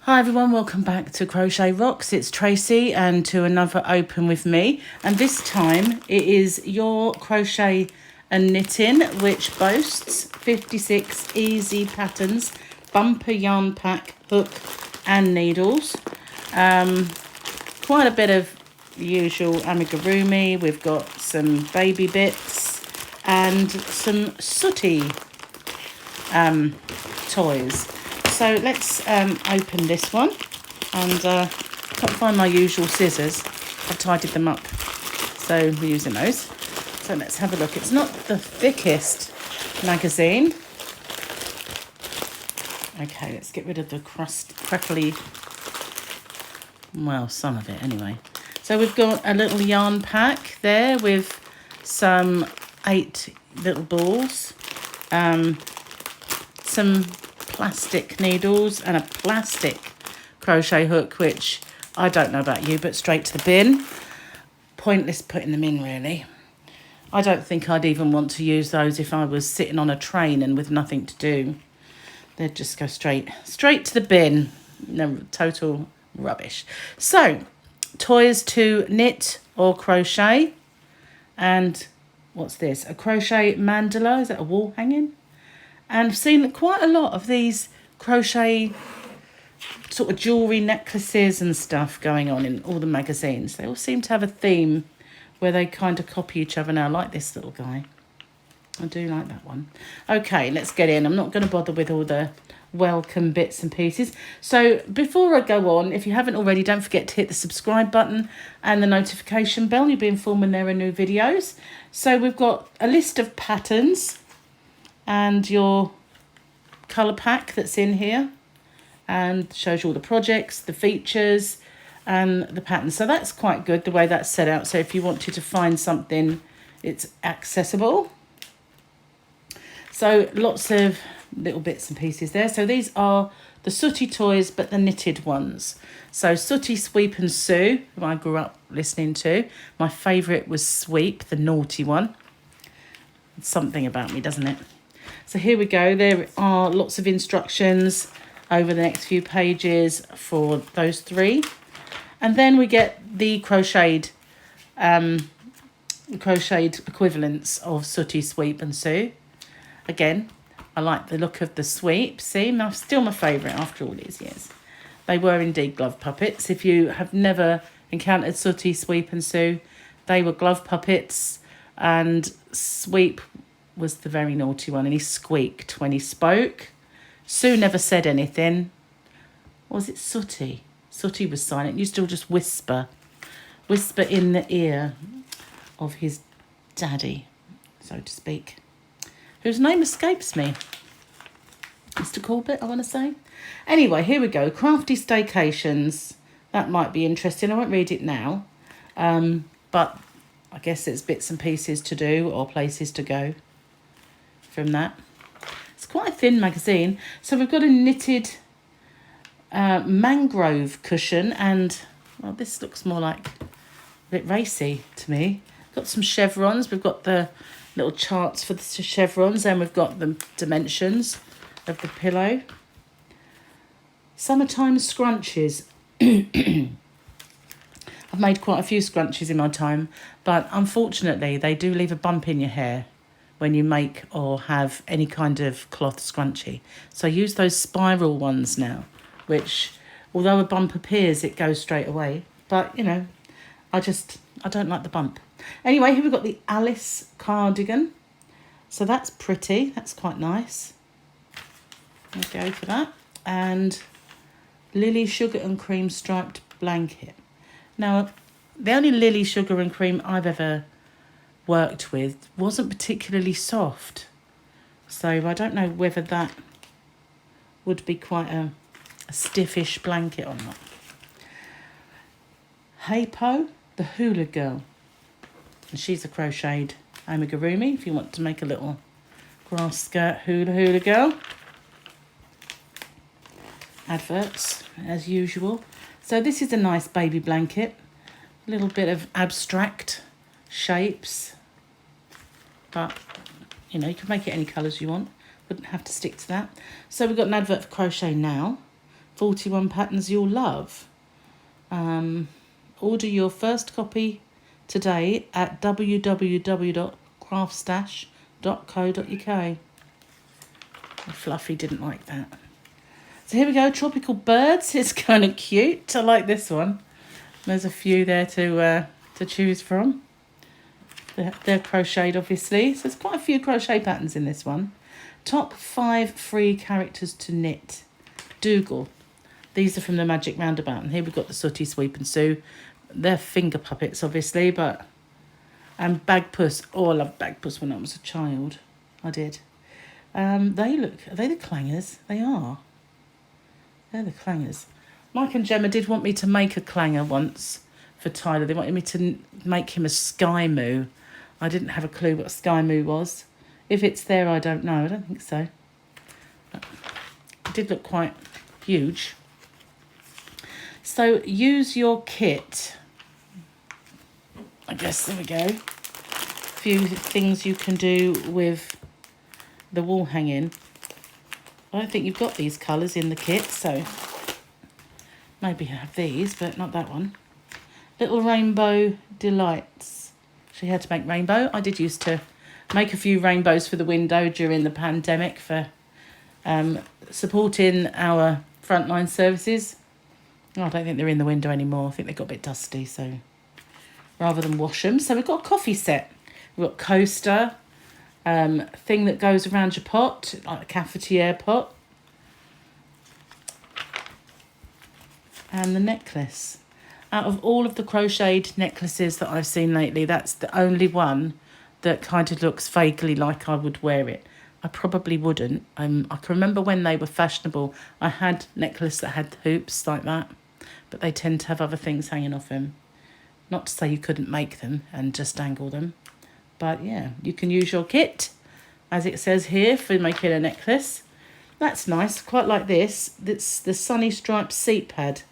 Hi everyone, welcome back to CrochetRocks. It's Tracy and to another open with me. And this time it is Your Crochet and Knitting, which boasts 56 easy patterns, bumper yarn pack, hook and needles. Quite a bit of the usual amigurumi. We've got some baby bits and some sooty toys. So let's open this one, and can't find my usual scissors. I've tidied them up, so we're using those. So let's have a look. It's not the thickest magazine. Okay, let's get rid of the crackly, well, some of it anyway. So we've got a little yarn pack there with some 8 little balls, some plastic needles and a plastic crochet hook, which I don't know about you, but straight to the bin. Pointless putting them in, really. I don't think I'd even want to use those if I was sitting on a train and with nothing to do. They'd just go straight to the bin. No, total rubbish. So, toys to knit or crochet. And what's this? A crochet mandala. Is that a wall hanging? And I've seen quite a lot of these crochet sort of jewellery necklaces and stuff going on in all the magazines. They all seem to have a theme where they kind of copy each other now. I like this little guy. I do like that one. Okay, let's get in. I'm not going to bother with all the welcome bits and pieces. So before I go on, if you haven't already, don't forget to hit the subscribe button and the notification bell. You'll be informed when there are new videos. So we've got a list of patterns and your colour pack that's in here, and shows you all the projects, the features and the patterns. So that's quite good the way that's set out. So if you wanted to find something, it's accessible. So lots of little bits and pieces there. So these are the sooty toys, but the knitted ones. So Sooty, Sweep and Sue, who I grew up listening to. My favourite was Sweep, the naughty one. It's something about me, doesn't it? So here we go. There are lots of instructions over the next few pages for those 3. And then we get the crocheted equivalents of Sooty, Sweep and Sue. Again, I like the look of the sweep. See, still my favourite after all these years. They were indeed glove puppets. If you have never encountered Sooty, Sweep and Sue, they were glove puppets, and Sweep was the very naughty one, and he squeaked when he spoke. Sue never said anything. Or was it Sooty? Sooty was silent. Used to just whisper in the ear of his daddy, so to speak, whose name escapes me. Mr. Corbett, I want to say. Anyway, here we go. Crafty Staycations. That might be interesting. I won't read it now, but I guess there's bits and pieces to do or places to go from that. It's quite a thin magazine. So we've got a knitted mangrove cushion, and well, this looks more like a bit racy to me. Got some chevrons. We've got the little charts for the chevrons, and we've got the dimensions of the pillow. Summertime scrunches. I've made quite a few scrunches in my time, but unfortunately they do leave a bump in your hair when you make or have any kind of cloth scrunchie. So I use those spiral ones now, which, although a bump appears, it goes straight away. But, you know, I don't like the bump. Anyway, here we've got the Alice cardigan. So that's pretty. That's quite nice. I'll go for that. And Lily Sugar and Cream striped blanket. Now, the only Lily Sugar and Cream I've ever worked with wasn't particularly soft. So I don't know whether that would be quite a stiffish blanket or not. Haypo, the hula girl. And she's a crocheted amigurumi if you want to make a little grass skirt hula girl. Adverts, as usual. So this is a nice baby blanket. A little bit of abstract shapes. But, you know, you can make it any colours you want. Wouldn't have to stick to that. So we've got an advert for Crochet Now 41 patterns you'll love. Order your first copy today at www.craftstash.co.uk. Fluffy didn't like that. So here we go, Tropical Birds. It's kind of cute. I like this one. There's a few there to choose from. They're crocheted, obviously. So there's quite a few crochet patterns in this one. Top 5 free characters to knit. Dougal. These are from the Magic Roundabout. And here we've got the Sooty, Sweep and Sue. They're finger puppets, obviously, but... And Bagpuss. Oh, I loved Bagpuss when I was a child. I did. They look... Are they the clangers? They are. They're the clangers. Mike and Gemma did want me to make a clanger once for Tyler. They wanted me to make him a Sky Moo. I didn't have a clue what a Sky Moo was. If it's there, I don't know. I don't think so. But it did look quite huge. So use your kit. I guess, there we go. A few things you can do with the wall hanging. I don't think you've got these colours in the kit, so maybe have these, but not that one. Little Rainbow Delights. She had to make rainbow. I did used to make a few rainbows for the window during the pandemic for supporting our frontline services. Oh, I don't think they're in the window anymore. I think they got a bit dusty, so rather than wash them. So we've got a coffee set. We've got coaster, thing that goes around your pot, like a cafetiere pot. And the necklace. Out of all of the crocheted necklaces that I've seen lately, that's the only one that kind of looks vaguely like I would wear it. I probably wouldn't. I can remember when they were fashionable, I had necklaces that had hoops like that, but they tend to have other things hanging off them. Not to say you couldn't make them and just dangle them, but yeah, you can use your kit, as it says here, for making a necklace. That's nice, quite like this. It's the Sunny Striped Seat Pad.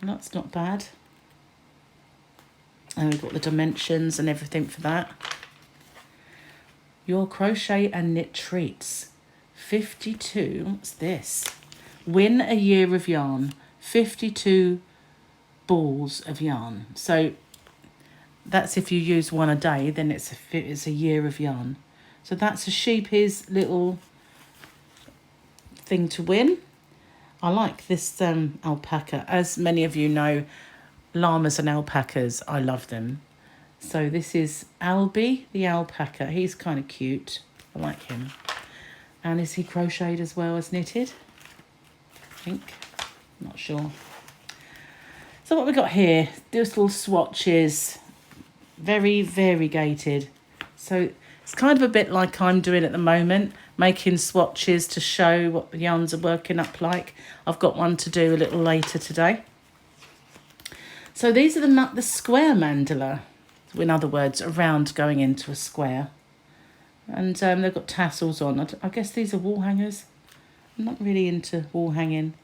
That's not bad. And we've got the dimensions and everything for that. Your crochet and knit treats. 52, what's this? Win a year of yarn. 52 balls of yarn. So that's if you use one a day, then it's a year of yarn. So that's a sheepy's little thing to win. I like this alpaca. As many of you know, llamas and alpacas, I love them. So this is Alby the Alpaca. He's kind of cute. I like him. And is he crocheted as well as knitted? I think. Not sure. So what we got here, these little swatches. Very variegated. So it's kind of a bit like I'm doing at the moment, making swatches to show what the yarns are working up like. I've got one to do a little later today. So these are the square mandala. In other words, a round going into a square. And they've got tassels on. I guess these are wall hangers. I'm not really into wall hanging,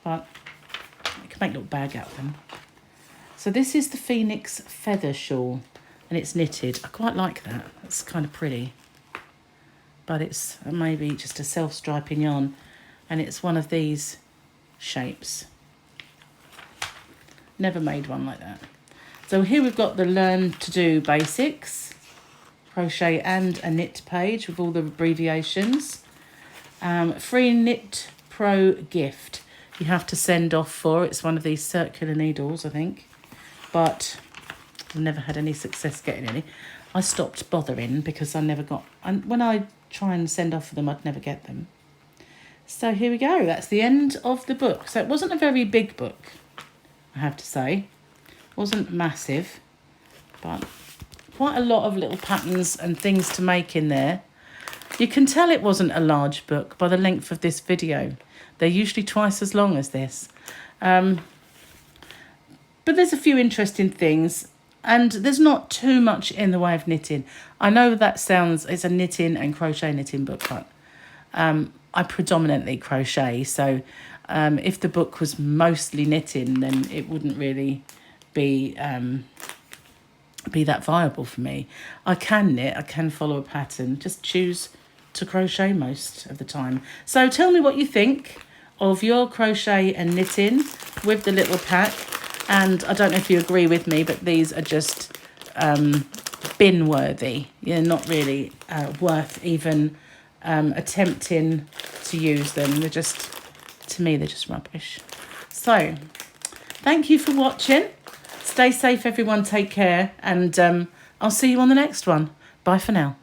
but you can make a little bag out of them. So this is the Phoenix Feather Shawl, and it's knitted. I quite like that. It's kind of pretty. But it's maybe just a self-striping yarn, and it's one of these shapes. Never made one like that. So here we've got the Learn to Do Basics, crochet and a knit page with all the abbreviations. Free Knit Pro gift you have to send off for. It's one of these circular needles, I think. But I've never had any success getting any. I stopped bothering because I never got... And when I try and send off for them, I'd never get them. So here we go. That's the end of the book. So it wasn't a very big book, I have to say. It wasn't massive, but quite a lot of little patterns and things to make in there. You can tell it wasn't a large book by the length of this video. They're usually twice as long as this. But there's a few interesting things, and there's not too much in the way of knitting. I know that sounds, it's a knitting and crochet knitting book, but I predominantly crochet, so if the book was mostly knitting, then it wouldn't really be that viable for me. I can knit, I can follow a pattern, just choose to crochet most of the time. So tell me what you think of your crochet and knitting with the little pack. And I don't know if you agree with me, but these are just bin worthy. You're not really worth even attempting to use them. They're just, to me, they're just rubbish. So thank you for watching. Stay safe, everyone. Take care. And I'll see you on the next one. Bye for now.